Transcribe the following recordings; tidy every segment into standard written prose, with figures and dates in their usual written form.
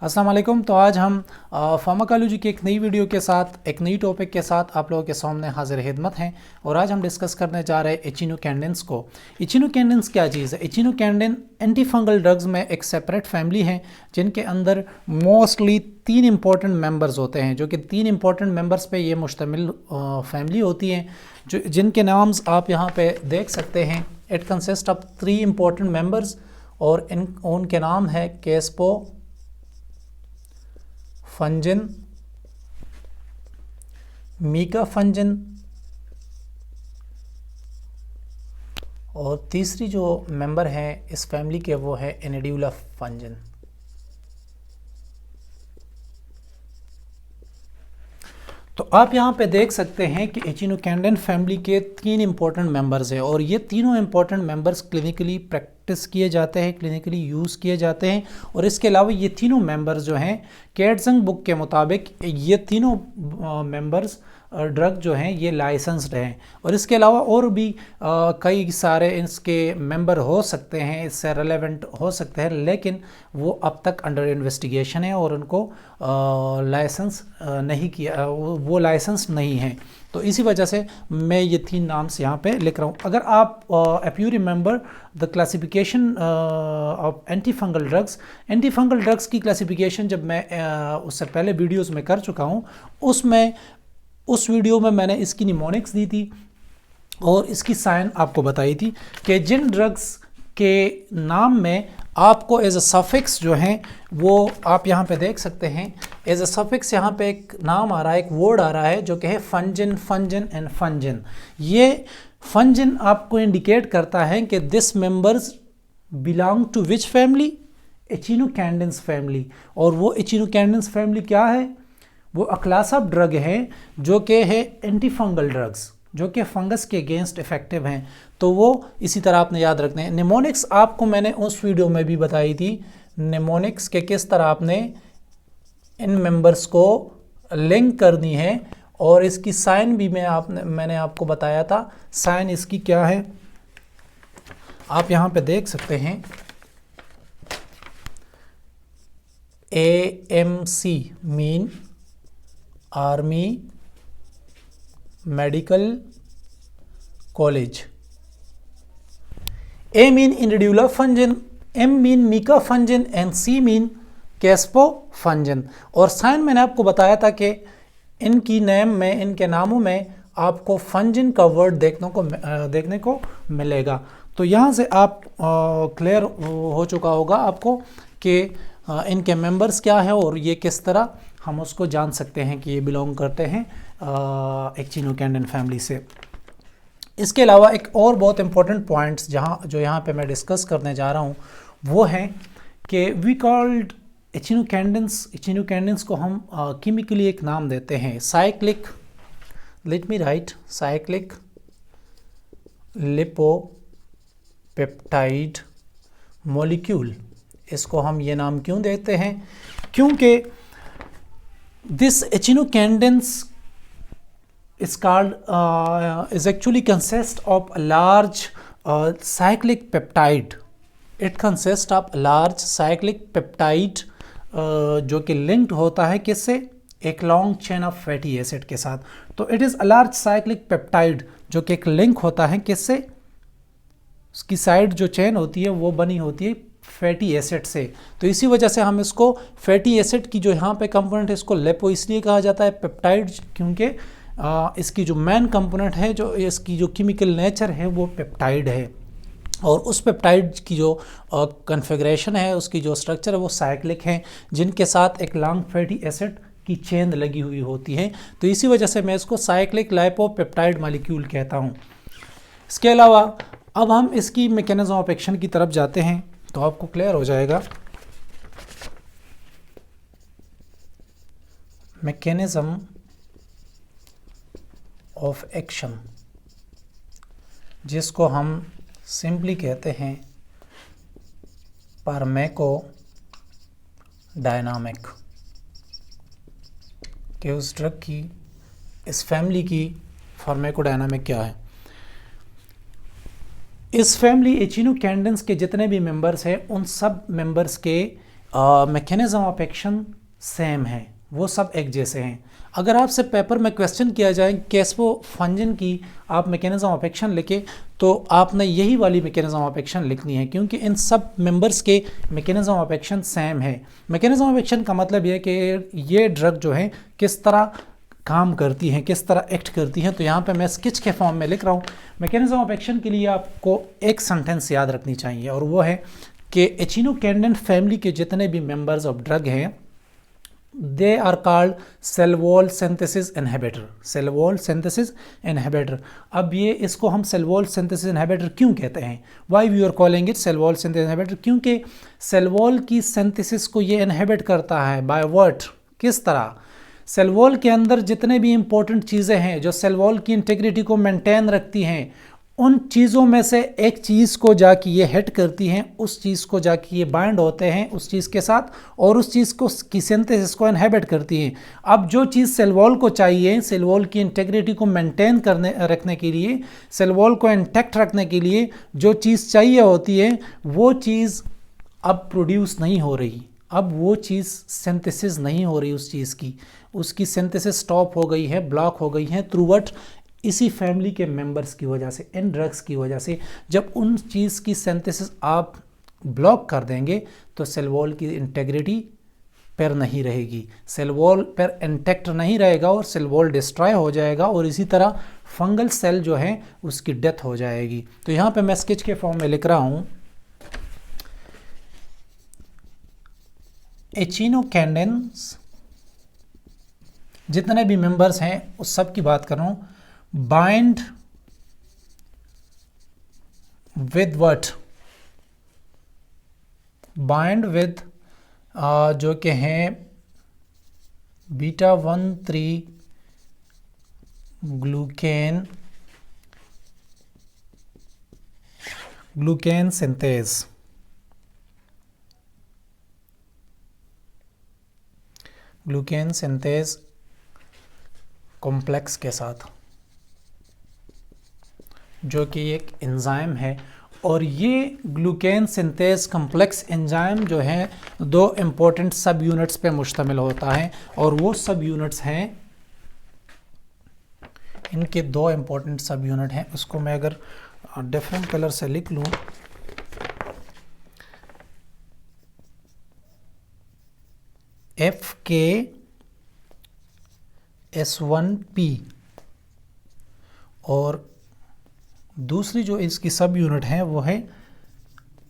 अस्सलाम वालेकुम। तो आज हम फार्माकोलॉजी की एक नई वीडियो के साथ एक नई टॉपिक के साथ आप लोगों के सामने हाजिर खिदमत हैं और आज हम डिस्कस करने जा रहे हैं एचिनोकैंडिन्स को। एचिनोकैंडिन्स क्या चीज़ है? एचिनोकैंडिन एंटी फंगल ड्रग्स में एक सेपरेट फैमिली है जिनके अंदर मोस्टली 3 इंपॉर्टेंट मेंबर्स होते हैं, जो कि 3 इंपॉर्टेंट मेंबर्स पे ये मुश्तमिल फैमिली होती है, जो जिनके नाम्स आप यहाँ पे देख सकते हैं। It consist of 3 important members और उनके नाम है कैस्पो फंजिन, मीका फंजिन और तीसरी जो मेंबर है इस फैमिली के वो है एनिड्यूला फंजिन। तो आप यहाँ पे देख सकते हैं कि एचिनोकैंडिन फैमिली के 3 इंपॉर्टेंट मेंबर्स हैं और ये तीनों इंपॉर्टेंट मेंबर्स क्लिनिकली प्रैक्टिस किए जाते हैं, क्लिनिकली यूज़ किए जाते हैं। और इसके अलावा ये तीनों मेंबर्स जो हैं कैटजंग बुक के मुताबिक ये तीनों मेंबर्स ड्रग जो हैं ये लाइसेंस्ड हैं। और इसके अलावा और भी कई सारे इसके मेंबर हो सकते हैं, इससे रेलेवेंट हो सकते हैं, लेकिन वो अब तक अंडर इन्वेस्टिगेशन है और उनको लाइसेंस नहीं किया, वो लाइसेंस नहीं है। तो इसी वजह से मैं ये 3 नाम्स यहाँ पे लिख रहा हूँ। अगर आप if you remember the classification of anti fungal drugs की क्लासिफिकेशन जब मैं उससे पहले वीडियोस में कर चुका हूँ, उस वीडियो में मैंने इसकी निमोनिक्स दी थी और इसकी साइन आपको बताई थी कि जिन ड्रग्स के नाम में आपको एज अ सफिक्स जो हैं वो आप यहाँ पे देख सकते हैं। एज अ सफिक्स यहाँ पे एक नाम आ रहा है, एक वर्ड आ रहा है जो कि है फंजिन एंड फंजिन। ये फंजिन आपको इंडिकेट करता है कि this members belong to which family? Echinocandins family. और वो एचिनोकैंडिन्स फैमिली क्या है? वो अ क्लास ऑफ ड्रग है जो कि है एंटी फंगल ड्रग्स, जो कि फंगस के अगेंस्ट इफेक्टिव हैं। तो वो इसी तरह आपने याद रखने हैं। निमोनिक्स आपको मैंने उस वीडियो में भी बताई थी, निमोनिक्स के किस तरह आपने इन मेंबर्स को लिंक करनी है और इसकी साइन भी मैंने आपको बताया था। साइन इसकी क्या है आप यहाँ पे देख सकते हैं। AMC mean Army Medical College, A mean anidulafungin, M mean micafungin and C mean caspofungin. और साइन मैंने आपको बताया था कि इनकी नेम में, इनके नामों में आपको फंजिन का वर्ड देखने को मिलेगा। तो यहाँ से आप क्लियर हो चुका होगा आपको कि इनके मेंबर्स क्या है और ये किस तरह हम उसको जान सकते हैं कि ये बिलोंग करते हैं एचिनोकैंडिन फैमिली से। इसके अलावा एक और बहुत इंपॉर्टेंट पॉइंट्स जो यहाँ पे मैं डिस्कस करने जा रहा हूँ वो है कि वी कॉल्ड एचिनोकैंडिन्स को हम केमिकली एक नाम देते हैं cyclic, let me write, cyclic lipopeptide molecule. इसको हम ये नाम क्यों देते हैं? क्योंकि this echinocandins is actually consists of a large cyclic peptide. It consists of a large cyclic peptide जो कि linked होता है किससे? एक long chain of fatty acid के साथ। तो it is a large cyclic peptide जो कि एक लिंक होता है किससे? उसकी साइड जो चेन होती है वो बनी होती है फैटी एसिड से। तो इसी वजह से हम इसको फैटी एसिड की जो यहाँ पे कंपोनेंट है इसको लेपो इसलिए कहा जाता है पेप्टाइड, क्योंकि इसकी जो मेन कंपोनेंट है, जो इसकी जो केमिकल नेचर है वो पेप्टाइड है। और उस पेप्टाइड की जो कन्फिग्रेशन है, उसकी जो स्ट्रक्चर है वो साइक्लिक है, जिनके साथ एक लॉन्ग फैटी एसिड की चेन लगी हुई होती है। तो इसी वजह से मैं इसको साइक्लिक लाइपोपेप्टाइड मॉलिक्यूल कहता हूँ। इसके अलावा अब हम इसकी मैकेनिज्म ऑफ एक्शन की तरफ जाते हैं तो आपको क्लियर हो जाएगा। मैकेनिज्म ऑफ एक्शन, जिसको हम सिंपली कहते हैं फार्माकोडायनामिक, कि उस ड्रग की, इस फैमिली की फार्माकोडायनामिक क्या है। इस फैमिली एचिनोकैंडिन्स के जितने भी मेंबर्स हैं उन सब मेंबर्स के मैकेनिज्म ऑफ एक्शन सेम है, वो सब एक जैसे हैं। अगर आपसे पेपर में क्वेश्चन किया जाए कैस्पोफंजिन की आप मैकेनिज्म ऑफ एक्शन लिखे, तो आपने यही वाली मैकेनिज्म ऑफ एक्शन लिखनी है, क्योंकि इन सब मेंबर्स के मैकेनिज्म ऑफ एक्शन सेम है। मैकेनिज्म ऑफ एक्शन का मतलब यह कि ये ड्रग जो है किस तरह काम करती हैं, किस तरह एक्ट करती हैं। तो यहाँ पे मैं स्केच के फॉर्म में लिख रहा हूँ। मैकेनिज्म ऑफ एक्शन के लिए आपको एक सेंटेंस याद रखनी चाहिए, और वो है कि एचिनोकेंडिन फैमिली के जितने भी मेंबर्स ऑफ ड्रग हैं, they are called cell wall synthesis inhibitor. Cell wall synthesis inhibitor. अब ये इसको हम सेल वॉल सिंथेसिस इनहिबिटर क्यों कहते हैं? Why we are calling it cell wall synthesis inhibitor? क्योंकि सेल वॉल की सिंथेसिस को ये इनहिबिट करता है। By what? किस तरह? सेल वॉल के अंदर जितने भी इंपॉर्टेंट चीज़ें हैं जो सेल वॉल की इंटीग्रिटी को मेंटेन रखती हैं, उन चीज़ों में से एक चीज़ को जाके ये हिट करती हैं, उस चीज़ को जाके ये बाइंड होते हैं उस चीज़ के साथ, और उस चीज़ को की सिंथेसिस को इनहिबिट करती हैं। अब जो चीज़ सेल वॉल को चाहिए, सेल वॉल की इंटीग्रिटी को मेंटेन रखने के लिए, सेल वॉल को इंटैक्ट रखने के लिए जो चीज़ चाहिए होती है, वो चीज़ अब प्रोड्यूस नहीं हो रही। अब वो चीज़ सिंथेसिस नहीं हो रही उस चीज़ की, उसकी सिंथेसिस स्टॉप हो गई है, ब्लॉक हो गई है। Through what? इसी फैमिली के मेंबर्स की वजह से, इन ड्रग्स की वजह से। जब उन चीज़ की सिंथेसिस आप ब्लॉक कर देंगे तो सेल वॉल की इंटेग्रिटी पर नहीं रहेगी, सेल वॉल पर इंटैक्ट नहीं रहेगा और सेल वॉल डिस्ट्रॉय हो जाएगा, और इसी तरह फंगल सेल जो है उसकी डेथ हो जाएगी। तो यहाँ पे मैं स्केच के फॉर्म में लिख रहा हूँ, एचिनोकेंडिन्स जितने भी मेंबर्स हैं उस सब की बात कर रहा हूँ। Bind with what? Bind with जो कि हैं β13 glucan synthase. Glucan synthase complex के साथ, जो कि एक एंजाइम है। और ये ग्लूकेन सिंथेज कॉम्प्लेक्स एंजाइम जो है दो इम्पोर्टेंट सब यूनिट्स पे मुश्तमिल होता है, और वो सब यूनिट्स हैं, इनके दो इम्पोर्टेंट सब यूनिट हैं। उसको मैं अगर डिफरेंट कलर से लिख लूँ, FKS1P, और दूसरी जो इसकी सब यूनिट है वो है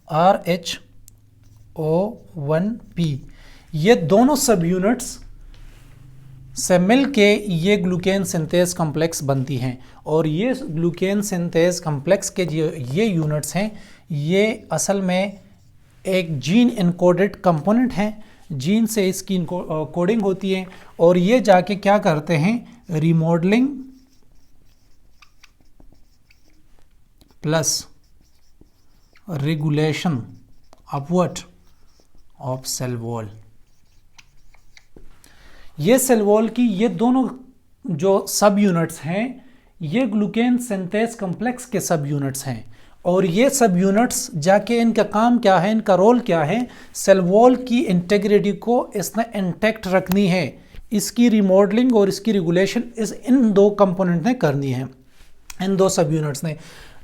RH-O1P। ये दोनों सब यूनिट्स से मिल के ये ग्लूकेन सिंथेज कॉम्प्लेक्स बनती हैं। और ये ग्लूकेन सिंथेज कॉम्प्लेक्स के जो ये यूनिट्स हैं, ये असल में एक जीन इनकोडेड कंपोनेंट हैं। जीन से इसकी कोडिंग होती है, और ये जाके क्या करते हैं? Remodelling plus regulation of what? Of cell wall. ये सेल वॉल की ये दोनों जो सब यूनिट्स हैं, ये ग्लूकेन सिंथेज कॉम्प्लेक्स के सब यूनिट्स हैं। और ये सब यूनिट्स जाके इनका काम क्या है, इनका रोल क्या है? सेल वॉल की इंटेग्रिटी को इसने इंटैक्ट रखनी है। इसकी रिमॉडलिंग और इसकी रेगुलेशन इन दो कंपोनेंट ने करनी है, इन दो सब यूनिट्स ने।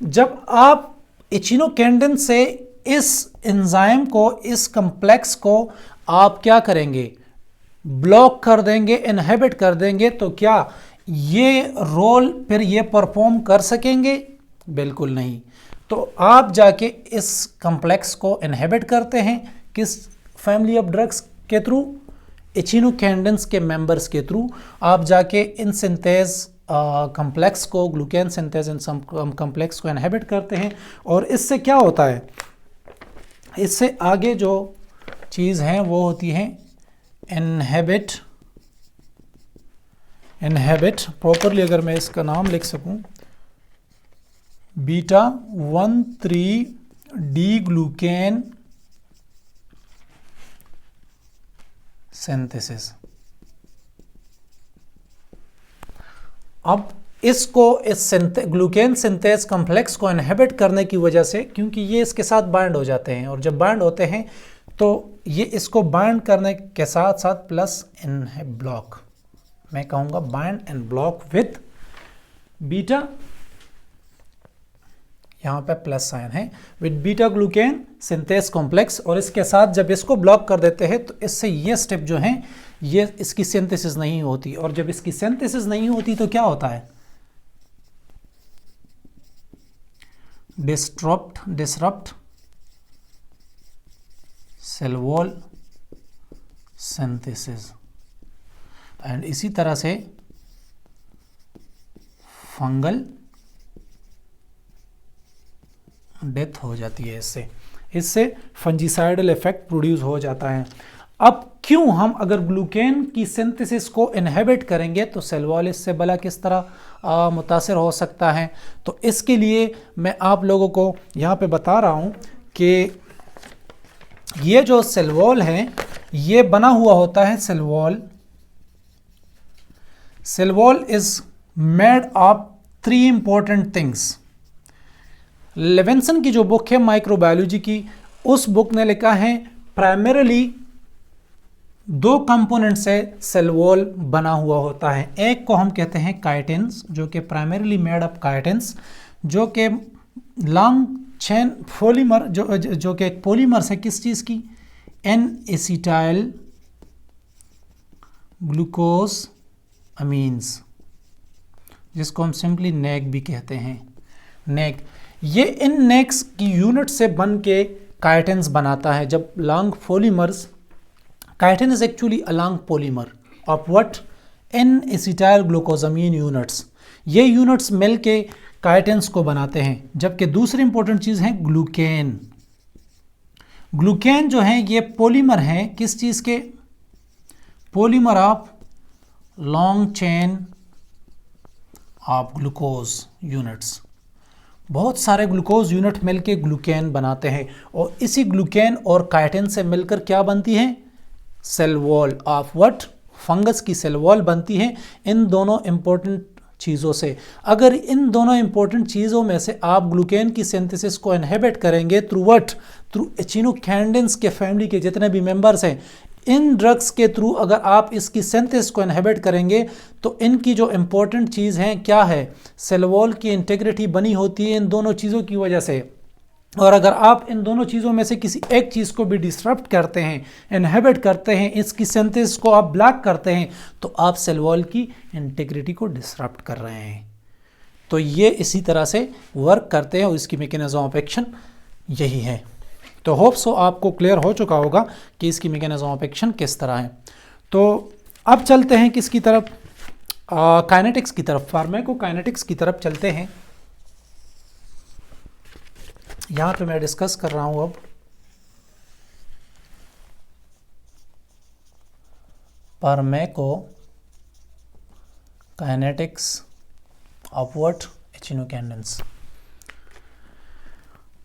जब आप एचिनोकेंडिन से इस एंजाइम को, इस कॉम्प्लेक्स को आप क्या करेंगे? ब्लॉक कर देंगे, इनहिबिट कर देंगे, तो क्या ये रोल फिर ये परफॉर्म कर सकेंगे? बिल्कुल नहीं। तो आप जाके इस कॉम्प्लेक्स को इनहिबिट करते हैं, किस फैमिली ऑफ ड्रग्स के थ्रू? एचिनोकेंडिन्स के मेंबर्स के थ्रू आप जाके इन सिंथेज कॉम्प्लेक्स को, ग्लूकेन सिंथेज कॉम्प्लेक्स को इनहिबिट करते हैं। और इससे क्या होता है? इससे आगे जो चीज़ है वो होती है इनहिबिट प्रॉपरली अगर मैं इसका नाम लिख सकूं, β13 डी ग्लूकेन सिंथेसिस। अब इसको इस ग्लूकेन सिंथेज कॉम्प्लेक्स को इनहिबिट करने की वजह से, क्योंकि ये इसके साथ बाइंड हो जाते हैं, और जब बाइंड होते हैं तो ये इसको बाइंड करने के साथ साथ प्लस इन है ब्लॉक, मैं कहूँगा bind and block with beta, यहाँ पे प्लस साइन है, with beta glucan synthase complex. और इसके साथ जब इसको ब्लॉक कर देते हैं तो इससे ये स्टेप जो है ये इसकी सिंथेसिस नहीं होती, और जब इसकी सिंथेसिस नहीं होती तो क्या होता है, disrupt cell wall synthesis, and इसी तरह से फंगल डेथ हो जाती है। इससे फंजीसाइडल इफेक्ट प्रोड्यूस हो जाता है। अब क्यों हम अगर ग्लूकेन की सिंथेसिस को इनहिबिट करेंगे तो सेल वॉल इससे भला किस तरह मुतासिर हो सकता है, तो इसके लिए मैं आप लोगों को यहाँ पे बता रहा हूँ कि ये जो सेल वॉल है ये बना हुआ होता है, cell wall is made of 3 important things. Levinson की जो बुक है माइक्रोबायोलॉजी की, उस बुक ने लिखा है प्राइमरीली 2 कंपोनेंट से सेल वॉल बना हुआ होता है। एक को हम कहते हैं काइटिन्स, जो कि प्राइमरीली मेड अप काइटिन्स, जो कि लॉन्ग चेन पॉलीमर, जो कि एक पॉलीमर है किस चीज़ की, एन एसिटाइल ग्लूकोज अमीन्स, जिसको हम सिंपली नेक भी कहते हैं, नेक। ये इन नेक्स की यूनिट से बन के काइटिन्स बनाता है। जब long polymers, chitin is actually a long polymer of what, N acetyl glucosamine units. ये यूनिट्स मिल के काइटिन्स को बनाते हैं। जबकि दूसरी इंपॉर्टेंट चीज़ है ग्लूकेन। ग्लूकेन जो है ये पॉलीमर है किस चीज़ के, polymer of long chain of glucose units. बहुत सारे ग्लूकोज यूनिट मिलके ग्लूकेन बनाते हैं, और इसी ग्लूकेन और काइटिन से मिलकर क्या बनती है, cell wall of what, fungus की सेल वॉल बनती है इन दोनों इंपॉर्टेंट चीज़ों से। अगर इन दोनों इंपॉर्टेंट चीज़ों में से आप ग्लूकेन की सिंथेसिस को इनहिबिट करेंगे थ्रू व्हाट, थ्रू एचिनोकैंडिन्स के फैमिली के जितने भी मेंबर्स हैं, इन ड्रग्स के थ्रू अगर आप इसकी सिंथेसिस को इनहिबिट करेंगे तो इनकी जो इंपॉर्टेंट चीज़ है क्या है, सेल वॉल की इंटीग्रिटी बनी होती है इन दोनों चीज़ों की वजह से। और अगर आप इन दोनों चीज़ों में से किसी एक चीज़ को भी डिसरप्ट करते हैं, इनहिबिट करते हैं, इसकी सिंथेसिस को आप ब्लॉक करते हैं, तो आप सेल वॉल की इंटीग्रिटी को डिसरप्ट कर रहे हैं। तो ये इसी तरह से वर्क करते हैं और इसकी मैकेनिज्म ऑफ एक्शन यही है। तो होप सो आपको क्लियर हो चुका होगा कि इसकी मैकेनिज्म ऑफ एक्शन किस तरह है। तो अब चलते हैं किसकी तरफ, काइनेटिक्स की तरफ, फार्माकोकाइनेटिक्स की तरफ चलते हैं। यहाँ पे मैं डिस्कस कर रहा हूँ अब फार्माकोकाइनेटिक्स ऑफ व्हाट, एचिनोकैंडिन्स।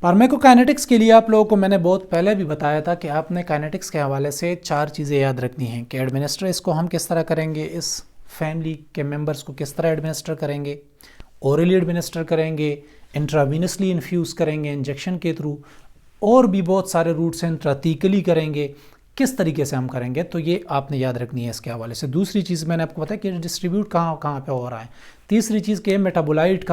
फार्माकोकाइनेटिक्स के लिए आप लोगों को मैंने बहुत पहले भी बताया था कि आपने काइनेटिक्स के हवाले से 4 चीज़ें याद रखनी हैं कि एडमिनिस्टर इसको हम किस तरह करेंगे, इस फैमिली के मेंबर्स को किस तरह एडमिनिस्टर करेंगे, ओरली एडमिनिस्टर करेंगे, इंट्रावीनसली इन्फ्यूज़ करेंगे इंजेक्शन के थ्रू, और भी बहुत सारे रूट्स हैं, इंट्राथीकली करेंगे, किस तरीके से हम करेंगे, तो ये आपने याद रखनी है इसके हवाले से। दूसरी चीज़ मैंने आपको बताया कि डिस्ट्रीब्यूट कहाँ पे हो रहा है। तीसरी चीज़ कि मेटाबोलाइट्स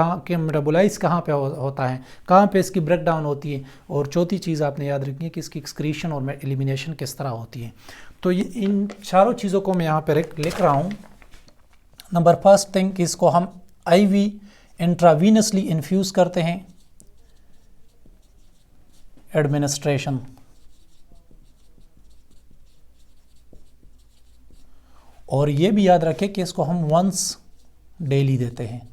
कहाँ पे होता है, कहाँ पे इसकी ब्रेक डाउन होती है। और चौथी चीज़ आपने याद रखनी है कि इसकी एक्सक्रीशन और एलिमिनेशन किस तरह होती है। तो ये इन चारों चीज़ों को मैं यहाँ पे लिख रहा हूँ। नंबर फर्स्ट थिंग कि इसको हम IV इंट्रावीनसली इन्फ्यूज़ करते हैं, एडमिनिस्ट्रेशन। और ये भी याद रखें कि इसको हम वंस डेली देते हैं,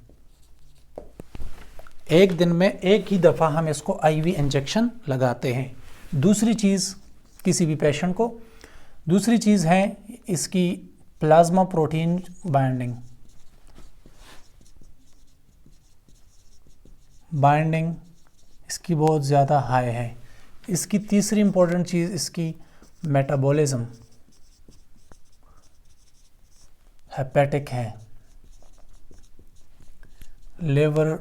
एक दिन में एक ही दफ़ा हम इसको IV इंजेक्शन लगाते हैं। दूसरी चीज़ किसी भी पेशेंट को, दूसरी चीज़ है इसकी प्लाज्मा प्रोटीन बाइंडिंग इसकी बहुत ज़्यादा हाई है। इसकी तीसरी इंपॉर्टेंट चीज़ इसकी मेटाबॉलिज्म हेपेटिक है, लेवर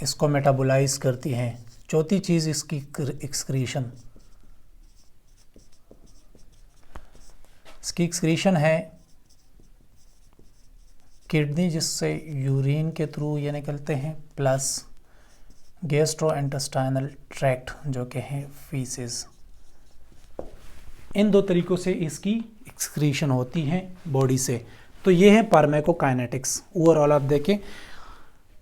इसको मेटाबोलाइज करती है। चौथी चीज़ इसकी एक्सक्रीशन, इसकी एक्सक्रीशन है किडनी जिससे यूरिन के थ्रू ये निकलते हैं, प्लस गैस्ट्रोइंटेस्टाइनल ट्रैक्ट जो कि है फीसेस। इन दो तरीक़ों से इसकी एक्सक्रीशन होती है बॉडी से। तो ये है फार्माकोकाइनेटिक्स। ओवरऑल आप देखें,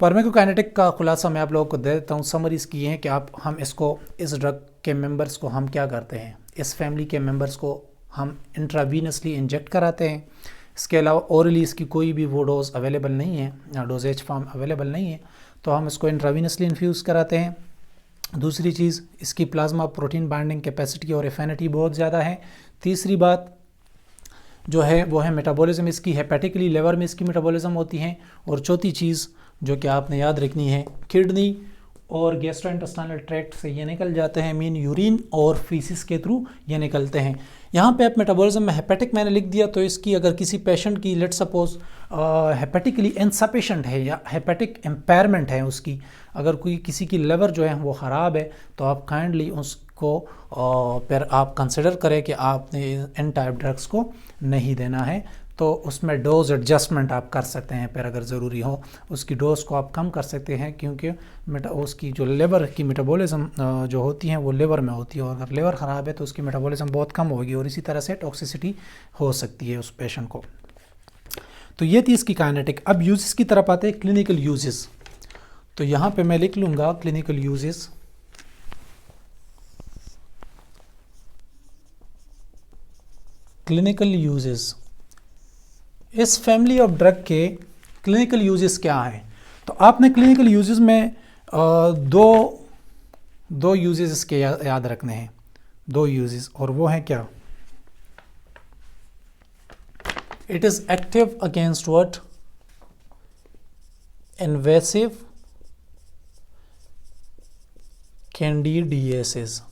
फार्माकोकाइनेटिक का खुलासा मैं आप लोगों को दे देता हूँ। समरी इसकी है कि हम इसको, इस ड्रग के मेंबर्स को हम क्या करते हैं, इस फैमिली के मेंबर्स को हम इंट्रावीनसली इंजेक्ट कराते हैं। इसके अलावा ओरली इसकी कोई भी वो डोज अवेलेबल नहीं है, डोजेज फॉर्म अवेलेबल नहीं है, तो हम इसको इंट्रावीनसली इन्फ्यूज़ कराते हैं। दूसरी चीज़, इसकी प्लाज्मा प्रोटीन बाइंडिंग कैपेसिटी और एफिनिटी बहुत ज़्यादा है। तीसरी बात जो है वो है मेटाबॉलिज्म इसकी, हेपेटिकली लिवर में इसकी मेटाबॉलिज्म होती है। और चौथी चीज़ जो कि आपने याद रखनी है, किडनी और गैस्ट्रोइंटेस्टाइनल ट्रैक्ट से ये निकल जाते हैं, मीन यूरिन और फीसिस के थ्रू ये निकलते हैं। यहाँ पे आप मेटाबॉलिज्म में हेपेटिक मैंने लिख दिया, तो इसकी अगर किसी पेशेंट की लेट सपोज हेपेटिकली इनसफिशेंट है या हेपेटिक एम्पायरमेंट है उसकी, अगर कोई किसी की लिवर जो है वो ख़राब है, तो आप काइंडली उसको फिर आप कंसिडर करें कि आपने इन टाइप ड्रग्स को नहीं देना है, तो उसमें डोज एडजस्टमेंट आप कर सकते हैं। फिर अगर ज़रूरी हो उसकी डोज को आप कम कर सकते हैं, क्योंकि उसकी जो लिवर की मेटाबॉलिज्म जो होती है वो लिवर में होती है, और अगर लिवर ख़राब है तो उसकी मेटाबॉलिज्म बहुत कम होगी और इसी तरह से टॉक्सिसिटी हो सकती है उस पेशेंट को। तो ये थी इसकी काइनेटिक। अब यूजेस की तरफ आते हैं, क्लिनिकल यूजेस। तो यहाँ पे मैं लिख लूँगा क्लिनिकल यूजेस। क्लिनिकल यूजेस, इस फैमिली ऑफ ड्रग के क्लिनिकल यूजेस क्या हैं? तो आपने क्लिनिकल यूजेस में दो यूजेस इसके याद रखने हैं, दो यूजेस, और वो हैं क्या? It is active against what? Invasive candidiasis.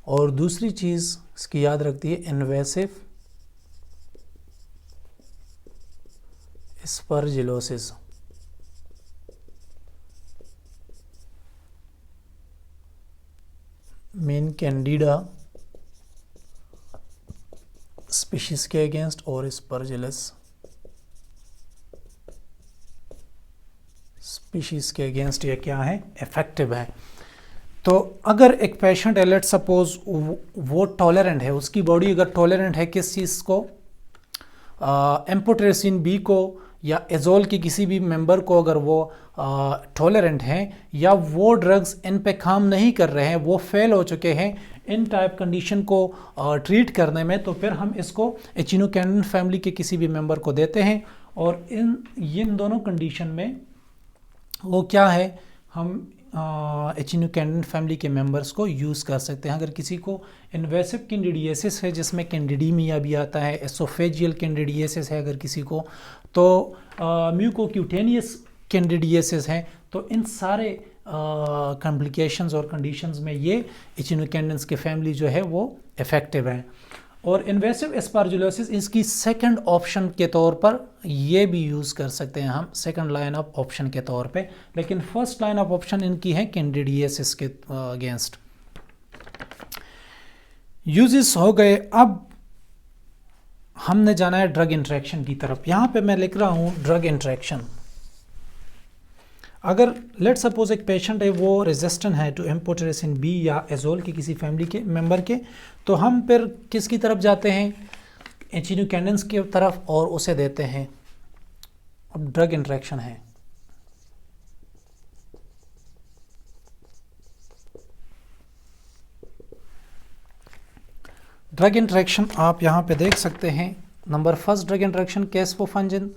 और दूसरी चीज इसकी याद रखती है, इन्वेसिव स्पर्जिलोसिस। मेन कैंडिडा स्पीशीज के अगेंस्ट और स्पर्जिलस स्पीशीज के अगेंस्ट ये क्या है? इफेक्टिव है। तो अगर एक पेशेंट है, लेट सपोज वो टॉलरेंट है, उसकी बॉडी अगर टॉलरेंट है किस चीज़ को, एम्फोटेरेसिन बी को या एजोल के किसी भी मेंबर को, अगर वो टॉलरेंट हैं या वो ड्रग्स इन पे काम नहीं कर रहे हैं, वो फेल हो चुके हैं इन टाइप कंडीशन को ट्रीट करने में, तो फिर हम इसको एचिनोकैंडिन फैमिली के किसी भी मेंबर को देते हैं। और इन दोनों कंडीशन में वो क्या है, हम एचिनोकैंडिन फैमिली के मेंबर्स को यूज़ कर सकते हैं। अगर किसी को इन्वेसिव कैंडिडियासिस है जिसमें कैंडिडीमिया भी आता है, एसोफेजियल कैंडिडियासिस है अगर किसी को, तो म्यूकोक्यूटेनियस कैंडिडियासिस है, तो इन सारे कॉम्प्लिकेशंस और कंडीशंस में ये एचिनोकैंडिन्स के फैमिली जो है वो इफ़ेक्टिव है। और इन्वेसिव एस्पार्जुलोसिस इसकी सेकंड ऑप्शन के तौर पर ये भी यूज़ कर सकते हैं हम, सेकंड लाइन ऑफ ऑप्शन के तौर पे, लेकिन फर्स्ट लाइन ऑफ ऑप्शन इनकी है कैंडिडियासिस के अगेंस्ट। यूजेस हो गए। अब हमने जाना है ड्रग इंटरेक्शन की तरफ। यहाँ पे मैं लिख रहा हूँ ड्रग इंटरेक्शन। अगर लेट सपोज एक पेशेंट है वो रेजिस्टेंट है टू एम्फोटेरेसिन बी या एजोल की किसी फैमिली के मेंबर के, तो हम फिर किसकी तरफ जाते हैं? एचिनोकैंडिन्स की तरफ, और उसे देते हैं। अब ड्रग इंटरेक्शन है, ड्रग इंटरेक्शन आप यहाँ पे देख सकते हैं। नंबर फर्स्ट ड्रग इंटरेक्शन कैस्पोफंजिन,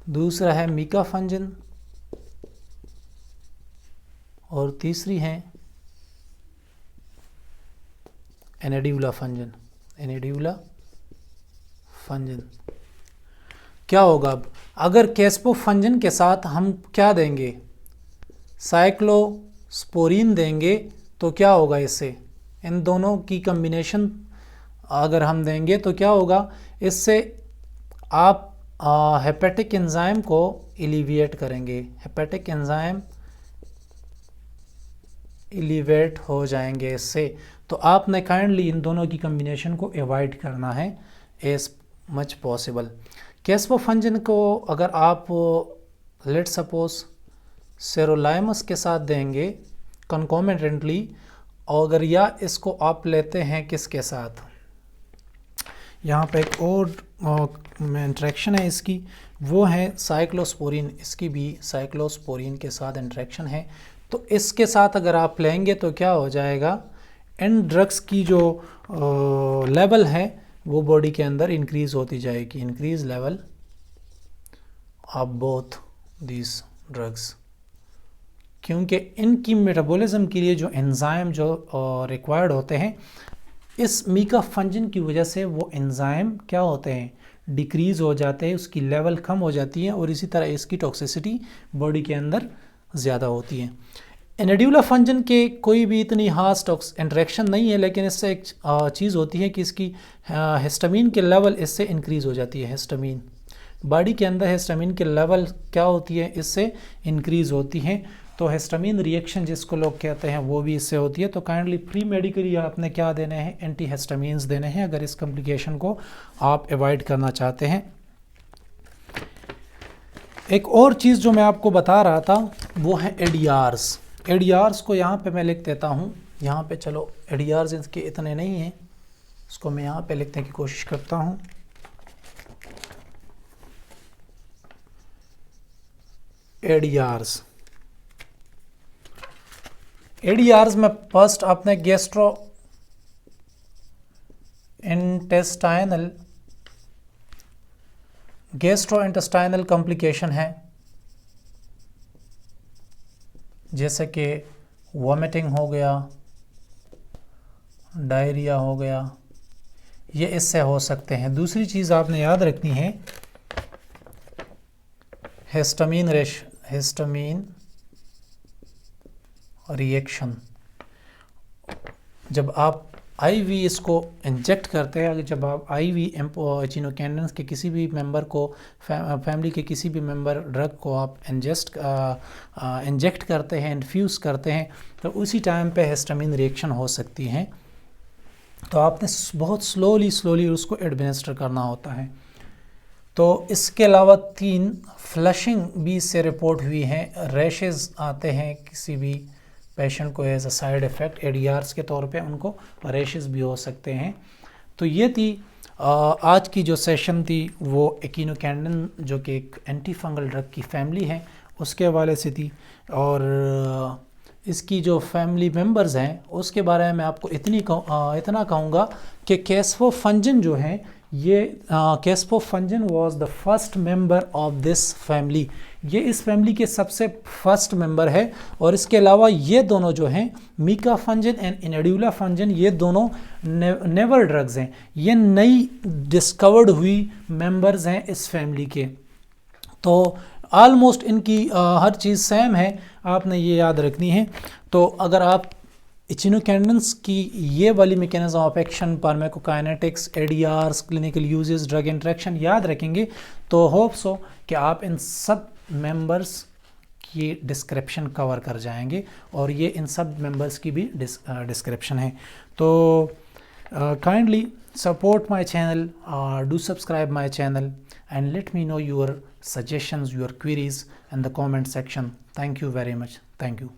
दूसरा है मीकाफंजिन, और तीसरी है एनेड्यूलाफंजिन। क्या होगा अब अगर कैस्पोफंजिन के साथ हम क्या देंगे? साइक्लोस्पोरिन देंगे, तो क्या होगा इससे? इन दोनों की कम्बिनेशन अगर हम देंगे तो क्या होगा? इससे आप हेपेटिक एंजाइम को एलिविएट करेंगे। हेपेटिक एंजाइम एलिवेट हो जाएंगे इससे। तो आपने काइंडली इन दोनों की कम्बिनेशन को अवॉइड करना है एज मच पॉसिबल। कैस्पोफंजिन को अगर आप लेट सपोज सेरोलाइमस के साथ देंगे कंकॉमिटेंटली, अगर या इसको आप लेते हैं किसके साथ, यहाँ पे एक और इंट्रैक्शन है इसकी, वो है साइक्लोस्पोरिन, इसकी भी साइक्लोस्पोरिन के साथ इंट्रैक्शन है। तो इसके साथ अगर आप लेंगे तो क्या हो जाएगा, इन ड्रग्स की जो लेवल है वो बॉडी के अंदर इंक्रीज़ होती जाएगी, increase level of both these drugs, क्योंकि इनकी मेटाबॉलिज्म के लिए जो एंजाइम जो रिक्वायर्ड होते हैं, इस मीकाफंजिन की वजह से वो एंजाइम क्या होते हैं, डिक्रीज़ हो जाते हैं, उसकी लेवल कम हो जाती है और इसी तरह इसकी टॉक्सिसिटी बॉडी के अंदर ज़्यादा होती है। एनाड्यूलाफंजिन के कोई भी इतनी खास इंटरेक्शन नहीं है, लेकिन इससे एक चीज़ होती है कि इसकी हिस्टामिन के लेवल इससे इंक्रीज़ हो जाती है। हिस्टामिन बॉडी के अंदर हिस्टामिन के लेवल क्या होती है, इससे इंक्रीज़ होती हैं। तो हिस्टामिन रिएक्शन जिसको लोग कहते हैं वो भी इससे होती है। तो काइंडली प्री मेडिकली आपने क्या देने हैं, एंटी हिस्टामिन्स देने हैं अगर इस कॉम्प्लिकेशन को आप अवॉइड करना चाहते हैं। एक और चीज़ जो मैं आपको बता रहा था वो है एडीआरस। एडीआरस को यहाँ पे मैं लिख देता हूँ, यहाँ पे चलो एडीआरस इसके इतने नहीं हैं, इसको मैं यहाँ पे लिखने की कोशिश करता हूँ। एडीआरस में फर्स्ट आपने गैस्ट्रोइंटेस्टाइनल कॉम्प्लिकेशन है, जैसे कि वॉमिटिंग हो गया, डायरिया हो गया, ये इससे हो सकते हैं। दूसरी चीज़ आपने याद रखनी है, हिस्टामिन रिएक्शन। जब आप आईवी इसको इंजेक्ट करते हैं, जब आप आईवी एचिनोकेंडेंस के किसी भी मेंबर को, फैमिली के किसी भी मेंबर ड्रग को आप इंजेक्ट करते हैं, इन्फ्यूज़ करते हैं, तो उसी टाइम पे हिस्टामिन रिएक्शन हो सकती हैं। तो आपने बहुत स्लोली उसको एडमिनिस्टर करना होता है। तो इसके अलावा 3 फ्लशिंग भी इससे रिपोर्ट हुई हैं, रैशेज़ आते हैं किसी भी पेशेंट को एज अ साइड इफ़ेक्ट, एडीआरस के तौर पे उनको रैशेज़ भी हो सकते हैं। तो ये थी आज की जो सेशन थी, वो एकिनोकैंडिन जो कि एक एंटी फंगल ड्रग की फैमिली है उसके हवाले से थी, और इसकी जो फैमिली मेंबर्स हैं उसके बारे में आपको इतना कहूँगा कि कैस्पोफंजिन जो है, ये caspofungin was the first member of this family, ये इस फैमिली के सबसे फर्स्ट मेंबर है। और इसके अलावा ये दोनों जो हैं, मीकाफंजिन एंड एनाड्यूलाफंजिन, ये दोनों नेवर ड्रग्स हैं, ये नई डिस्कवर्ड हुई मेंबर्स हैं इस फैमिली के। तो ऑलमोस्ट इनकी हर चीज़ सेम है, आपने ये याद रखनी है। तो अगर आप एचिनोकेंडेंस की ये वाली mechanism of action, pharmacokinetics, ADRs, clinical uses, drug interaction याद रखेंगे, तो होप सो कि आप इन सब मेंबर्स की डिस्क्रिप्शन कवर कर जाएंगे, और ये इन सब मेंबर्स की भी डिस्क्रिप्शन है। तो kindly support my channel, do subscribe my channel, and let me know your suggestions, your queries in the comment section. Thank you very much. Thank you.